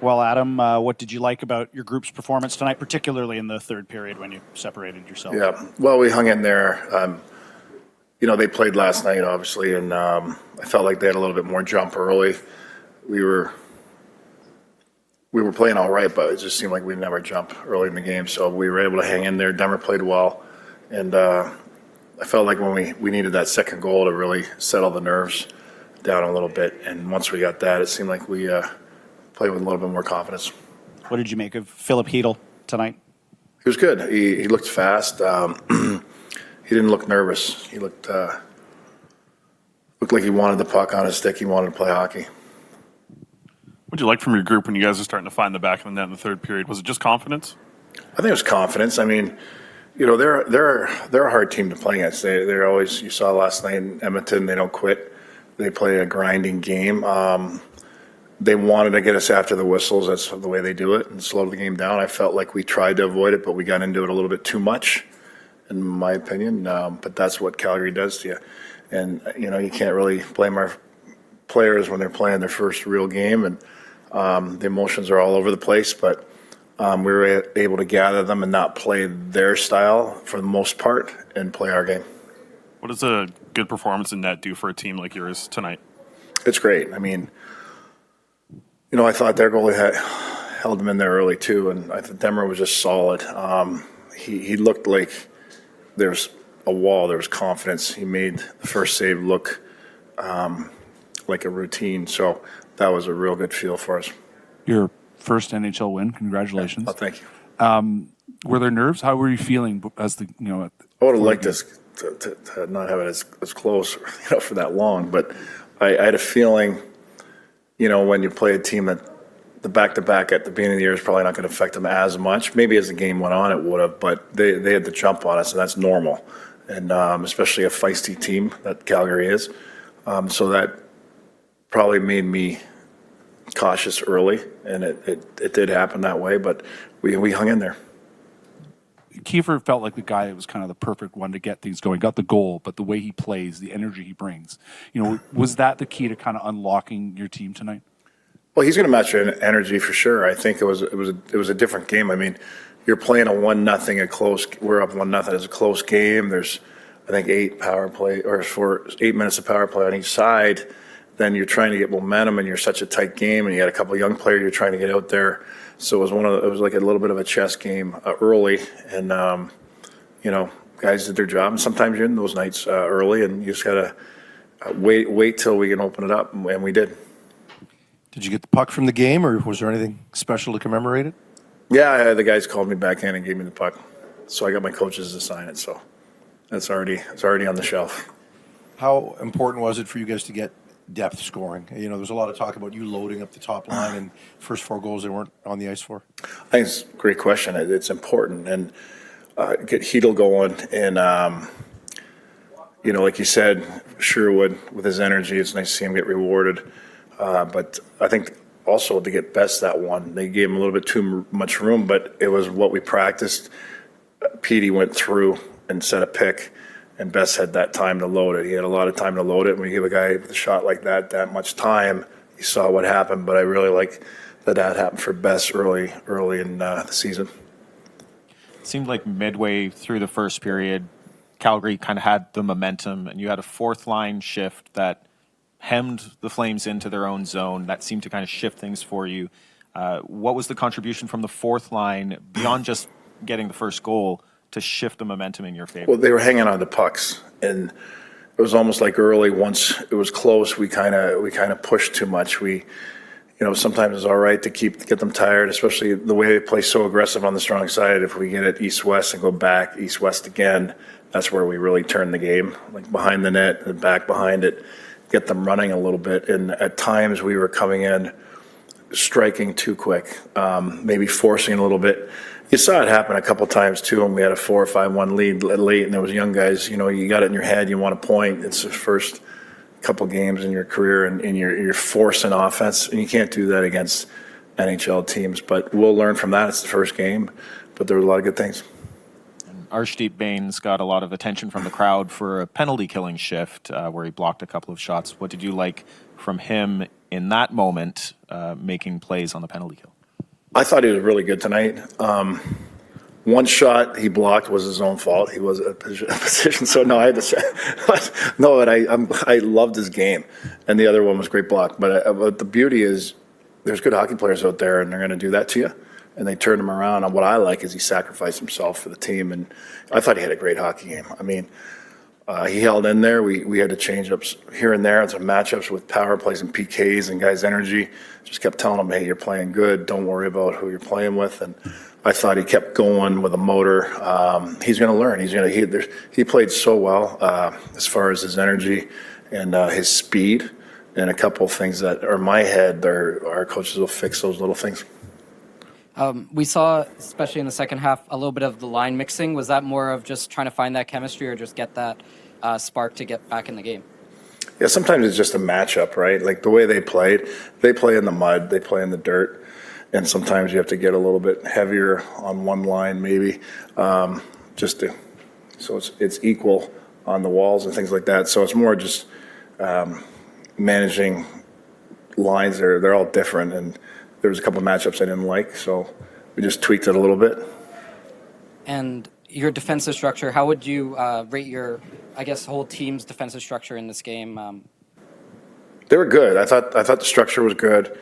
well, Adam. What did you like about your group's performance tonight, particularly in the third period when you separated yourself? Yeah, well, we hung in there. They played last night, obviously, and I felt like they had a little bit more jump early. We were playing all right, but it just seemed like we never jump early in the game, so we were able to hang in there. Denver played well, and I felt like when we needed that second goal to really settle the nerves down a little bit, and once we got that, it seemed like we played with a little bit more confidence. What did you make of Filip Chytil tonight? He was good. He looked fast. He didn't look nervous. He looked like he wanted the puck on his stick. He wanted to play hockey. What did you like from your group when you guys are starting to find the back of the net in the third period? Was it just confidence? I think it was confidence. I mean, they're a hard team to play against. They're always, you saw last night in Edmonton, they don't quit. They play a grinding game. They wanted to get us after the whistles. That's the way they do it and slow the game down. I felt like we tried to avoid it, but we got into it a little bit too much, in my opinion. But that's what Calgary does to you. And, you can't really blame our players when they're playing their first real game. And the emotions are all over the place. But we were able to gather them and not play their style for the most part and play our game. What does a good performance in net do for a team like yours tonight? It's great. I mean, I thought their goalie held him in there early too, and I thought Denver was just solid. He looked like there's a wall. There was confidence. He made the first save look like a routine. So that was a real good feel for us. Your first NHL win. Congratulations. Oh, thank you. Were there nerves? How were you feeling as the I would have liked this to not have it as close, for that long. But I had a feeling, when you play a team that the back-to-back at the beginning of the year is probably not going to affect them as much. Maybe as the game went on, it would have, but they had the jump on us, and that's normal. And especially a feisty team that Calgary is. So that probably made me cautious early, and it did happen that way, but we hung in there. Kiefer felt like the guy that was kind of the perfect one to get things going. Got the goal, but the way he plays, the energy he brings, was that the key to kind of unlocking your team tonight? Well, he's going to match your energy for sure. I think it was a different game. I mean, you're playing a 1-0, a close. We're up 1-0. It's a close game. There's, I think, 8 minutes of power play on each side. Then you're trying to get momentum, and you're such a tight game, and you got a couple of young players you're trying to get out there. So it was like a little bit of a chess game early, and guys did their job. And sometimes you're in those nights early, and you just gotta wait till we can open it up, and we did. Did you get the puck from the game, or was there anything special to commemorate it? Yeah, the guys called me back in and gave me the puck, so I got my coaches to sign it. So it's already on the shelf. How important was it for you guys to get depth scoring? There's a lot of talk about you loading up the top line and first 4 goals they weren't on the ice for. I think it's a great question. It's important, and get Chytil going, and like you said, Sherwood with his energy, it's nice to see him get rewarded. But I think also to get Best that one, they gave him a little bit too much room, but it was what we practiced. Petey went through and set a pick, and Best had that time to load it. He had a lot of time to load it. When you give a guy with a shot like that much time, you saw what happened. But I really like that happened for Best early in the season. It seemed like midway through the first period, Calgary kind of had the momentum, and you had a fourth line shift that hemmed the Flames into their own zone. That seemed to kind of shift things for you. What was the contribution from the fourth line beyond just getting the first goal to shift the momentum in your favor? Well, they were hanging on to pucks, and it was almost like early. Once it was close, we kind of pushed too much. Sometimes it's all right to get them tired, especially the way they play so aggressive on the strong side. If we get it east-west and go back east-west again, that's where we really turn the game, like behind the net and back behind it, get them running a little bit. And at times we were coming in, striking too quick, maybe forcing a little bit. You saw it happen a couple times too, and we had a 4 or 5-1 lead late, and there was young guys. You got it in your head. You want to point. It's the first couple games in your career, and you're forcing offense, and you can't do that against NHL teams. But we'll learn from that. It's the first game, but there were a lot of good things. Arshdeep Bains got a lot of attention from the crowd for a penalty killing shift where he blocked a couple of shots. What did you like from him in that moment making plays on the penalty kill? I thought he was really good tonight. One shot he blocked was his own fault. He was a position, so no, I had to say, no, but I loved his game, and the other one was great block. But the beauty is, there's good hockey players out there, and they're going to do that to you, and they turn him around. And what I like is he sacrificed himself for the team, and I thought he had a great hockey game. I mean, he held in there. We had to change ups here and there and some matchups with power plays and PKs, and guys' energy just kept telling him, hey, you're playing good. Don't worry about who you're playing with. And I thought he kept going with a motor. He's going to learn. He played so well as far as his energy and his speed, and a couple of things that are in my head. Our coaches will fix those little things. We saw, especially in the second half, a little bit of the line mixing. Was that more of just trying to find that chemistry, or just get that spark to get back in the game? Yeah, sometimes it's just a matchup, right? Like the way they played, they play in the mud, they play in the dirt, and sometimes you have to get a little bit heavier on one line, maybe, so it's equal on the walls and things like that. So it's more just managing lines. They're all different, and there was a couple of matchups I didn't like, so we just tweaked it a little bit. And your defensive structure, how would you rate your, I guess, whole team's defensive structure in this game? They were good. I thought the structure was good.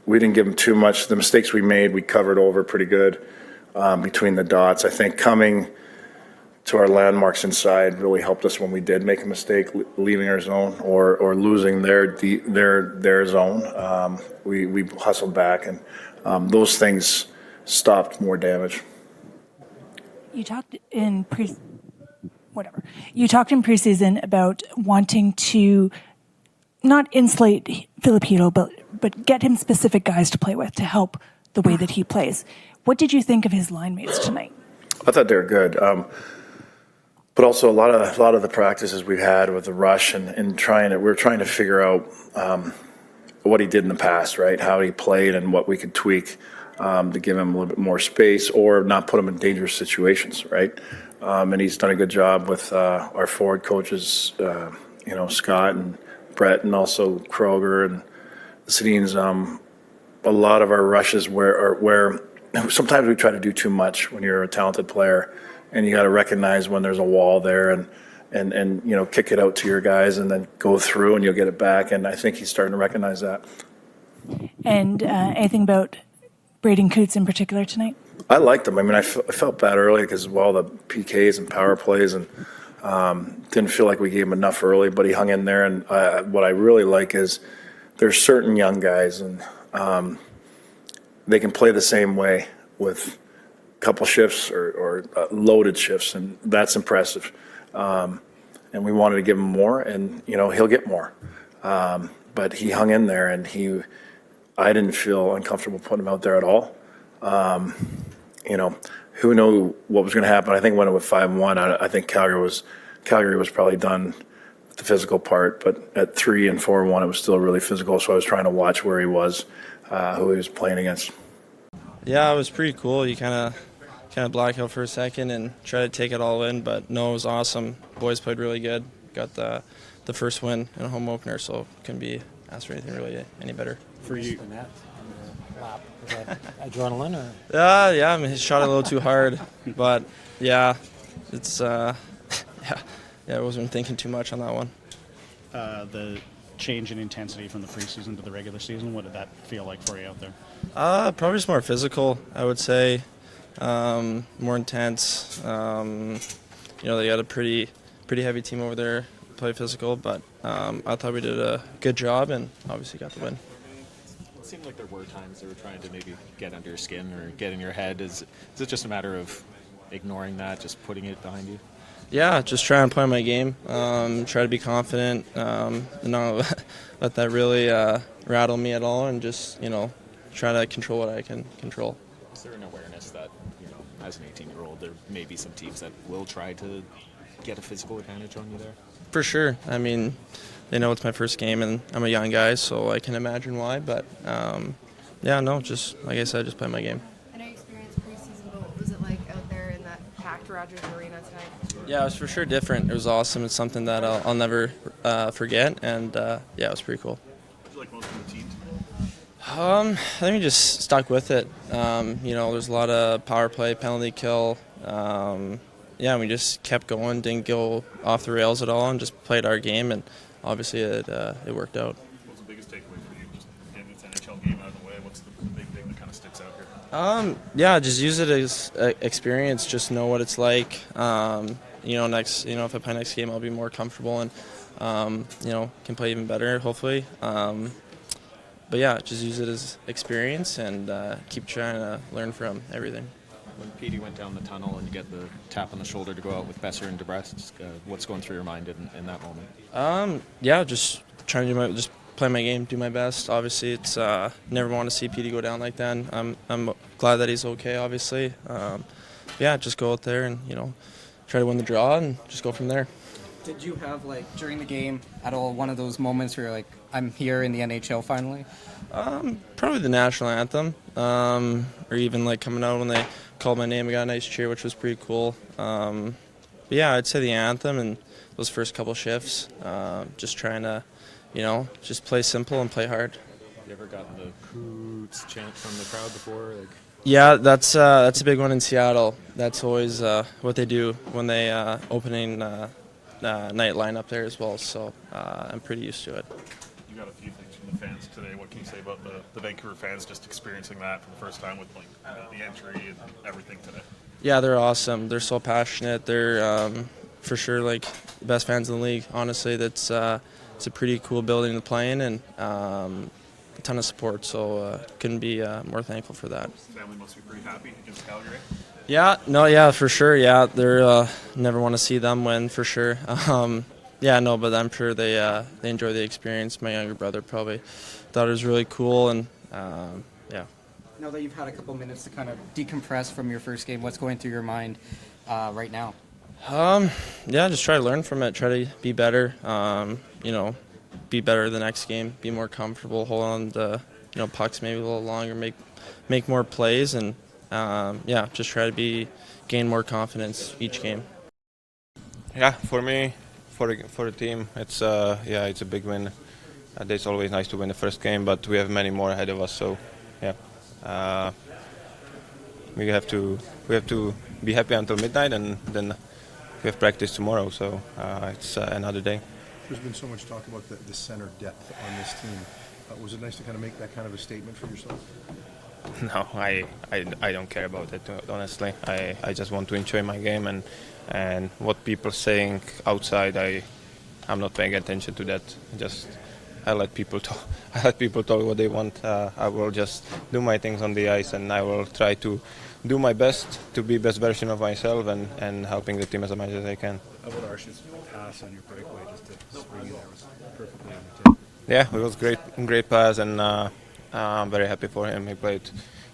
We didn't give them too much. The mistakes we made, we covered over pretty good between the dots. I think coming to our landmarks inside really helped us when we did make a mistake, leaving our zone or losing their zone. We hustled back, and those things stopped more damage. You talked in preseason about wanting to not insulate Filip Chytil, but get him specific guys to play with to help the way that he plays. What did you think of his line mates tonight? I thought they were good. But also a lot of the practices we've had with the rush and we're trying to figure out what he did in the past, right? How he played and what we could tweak to give him a little bit more space or not put him in dangerous situations, right? And he's done a good job with our forward coaches, Scott and Brett, and also Kroger and Sedin's. A lot of our rushes where sometimes we try to do too much when you're a talented player, and you got to recognize when there's a wall there and kick it out to your guys and then go through and you'll get it back. And I think he's starting to recognize that. And anything about Braeden Cootes in particular tonight? I liked him. I mean, I felt bad early because of all the PKs and power plays, and didn't feel like we gave him enough early, but he hung in there. And what I really like is there's certain young guys, and they can play the same way with a couple shifts or loaded shifts, and that's impressive. And we wanted to give him more, and he'll get more. But he hung in there, and I didn't feel uncomfortable putting him out there at all. Who knew what was going to happen? I think when it was 5-1, I think Calgary was probably done with the physical part. But at 3 and 4-1, it was still really physical. So I was trying to watch where he was, who he was playing against. Yeah, it was pretty cool. You kind of black out for a second and try to take it all in. But no, it was awesome. Boys played really good. Got the first win in a home opener, so couldn't be asked for anything really any better. For you. Was that adrenaline or? Yeah, I mean, he shot it a little too hard, but yeah, it's I wasn't thinking too much on that one. The change in intensity from the preseason to the regular season, what did that feel like for you out there? Probably just more physical, I would say, more intense. They got a pretty heavy team over there, play physical, but I thought we did a good job and obviously got the win. It seemed like there were times they were trying to maybe get under your skin or get in your head. Is it just a matter of ignoring that, just putting it behind you? Yeah, just try and play my game, try to be confident, and not let that really rattle me at all, and just, try to control what I can control. Is there an awareness that, as an 18-year-old, there may be some teams that will try to get a physical advantage on you there? For sure. I mean, they know it's my first game, and I'm a young guy, so I can imagine why. But, just like I said, just play my game. I know you experienced preseason, but what was it like out there in that packed Rogers Arena tonight? Yeah, it was for sure different. It was awesome. It's something that I'll never forget, and, it was pretty cool. I think we just stuck with it. There's a lot of power play, penalty kill. We just kept going, didn't go off the rails at all, and just played our game, and obviously it worked out. What's the biggest takeaway for you? Just getting this NHL game out of the way. What's the big thing that kind of sticks out here? Just use it as experience. Just know what it's like. If I play next game, I'll be more comfortable and can play even better, hopefully. Just use it as experience and keep trying to learn from everything. When Petey went down the tunnel and you get the tap on the shoulder to go out with Besser and DeBrest, what's going through your mind in that moment? Just trying to just play my game, do my best. Obviously, it's never want to see Petey go down like that. I'm glad that he's okay. Obviously, just go out there and try to win the draw and just go from there. Did you have, during the game at all, one of those moments where you're like, I'm here in the NHL finally? Probably the national anthem, or even coming out when they called my name. I got a nice cheer, which was pretty cool. I'd say the anthem and those first couple shifts. Just trying to, just play simple and play hard. You ever gotten the Cootes chant from the crowd before? Yeah, that's a big one in Seattle. That's always what they do when they opening night line up there as well. So I'm pretty used to it. You got a few things from the fans today. What can you say about the Vancouver fans just experiencing that for the first time with the entry and everything today? Yeah, they're awesome. They're so passionate. They're for sure the best fans in the league. Honestly, it's a pretty cool building to play in and a ton of support. So couldn't be more thankful for that. Family must be pretty happy against Calgary. Yeah, for sure. Yeah, they're never want to see them win for sure. But I'm sure they enjoy the experience. My younger brother probably thought it was really cool, and Now that you've had a couple minutes to kind of decompress from your first game, what's going through your mind right now? Just try to learn from it. Try to be better. Be better the next game. Be more comfortable. Hold on to pucks maybe a little longer. Make more plays, and just try to gain more confidence each game. Yeah, for me, for the team, it's a big win. It's always nice to win the first game, but we have many more ahead of us. So, we have to be happy until midnight, and then we have practice tomorrow. So it's another day. There's been so much talk about the center depth on this team. Was it nice to kind of make that kind of a statement for yourself? No, I don't care about it, honestly. I just want to enjoy my game, and what people saying outside, I'm not paying attention to that. I let people talk. I let people talk what they want. I will just do my things on the ice, and I will try to do my best to be best version of myself and helping the team as much as I can. How about Arsh's pass on your breakaway just to spring you there was perfectly on the tip? Yeah, it was great pass, and I'm very happy for him. He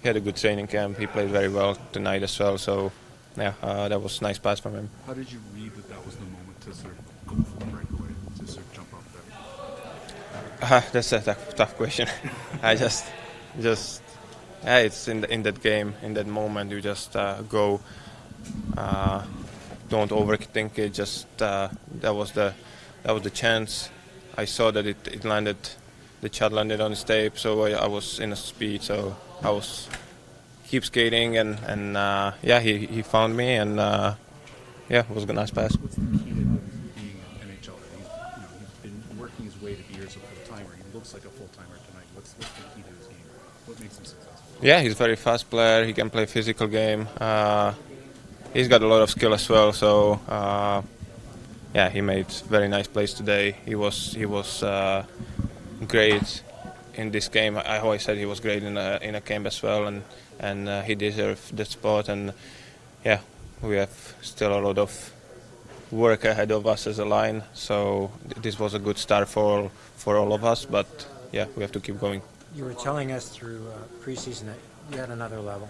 had a good training camp. He played very well tonight as well. So, that was a nice pass from him. How did you read that was the moment to sort of go for the breakaway, to sort of jump off there? That's a tough question. It's in that game, in that moment, you just go. Don't overthink it. Just that was the chance. I saw that it landed. The shot landed on his tape, so I was in a speed. So I was keep skating, and he found me, and it was a nice pass. What's the key to being an NHL? He's been working his way to be a full-timer. He looks like a full-timer tonight. What's the key to his game? What makes him successful? Yeah, he's a very fast player. He can play physical game. He's got a lot of skill as well. So he made very nice plays today. He was great in this game. I always said he was great in a camp as well, and he deserved that spot. And we have still a lot of work ahead of us as a line. So this was a good start for all of us. But we have to keep going. You were telling us through preseason that you had another level.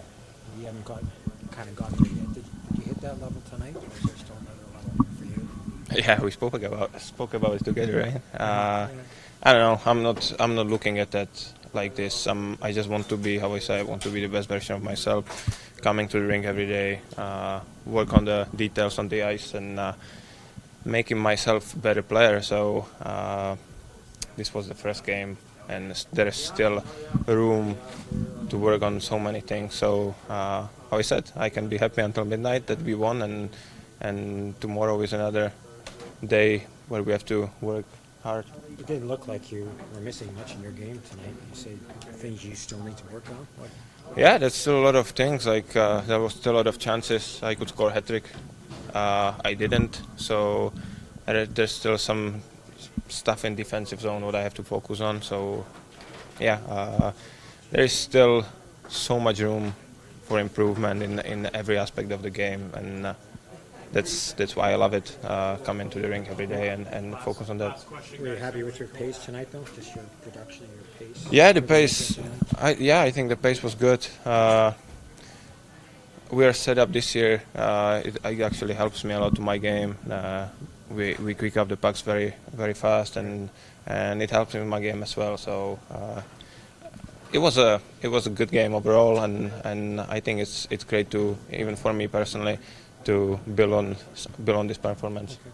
You haven't got there yet. Did you hit that level tonight, or is there still another level for you? Yeah, we spoke about it together, right? I don't know. I'm not looking at that like this. I just want to be, how I say, I want to be the best version of myself. Coming to the rink every day, work on the details on the ice, and making myself a better player. So this was the first game. and there is still room to work on so many things. So how I said, I can be happy until midnight that we won, and tomorrow is another day where we have to work hard. It didn't look like you were missing much in your game tonight. You say things you still need to work on. What? Yeah, there's still a lot of things. Like there was still a lot of chances I could score a hat-trick. I didn't. So there's still some stuff in defensive zone what I have to focus on. So yeah, there is still so much room for improvement in every aspect of the game, and that's why I love it. Come into the rink every day and focus on that. Were you happy with your pace tonight, though? Just your production, your pace? Yeah, the pace. I think the pace was good. We are set up this year. It actually helps me a lot to my game. We quick up the pucks very fast, and it helps me in my game as well. So it was a good game overall, and I think it's great to, even for me personally, to build on this performance. Okay.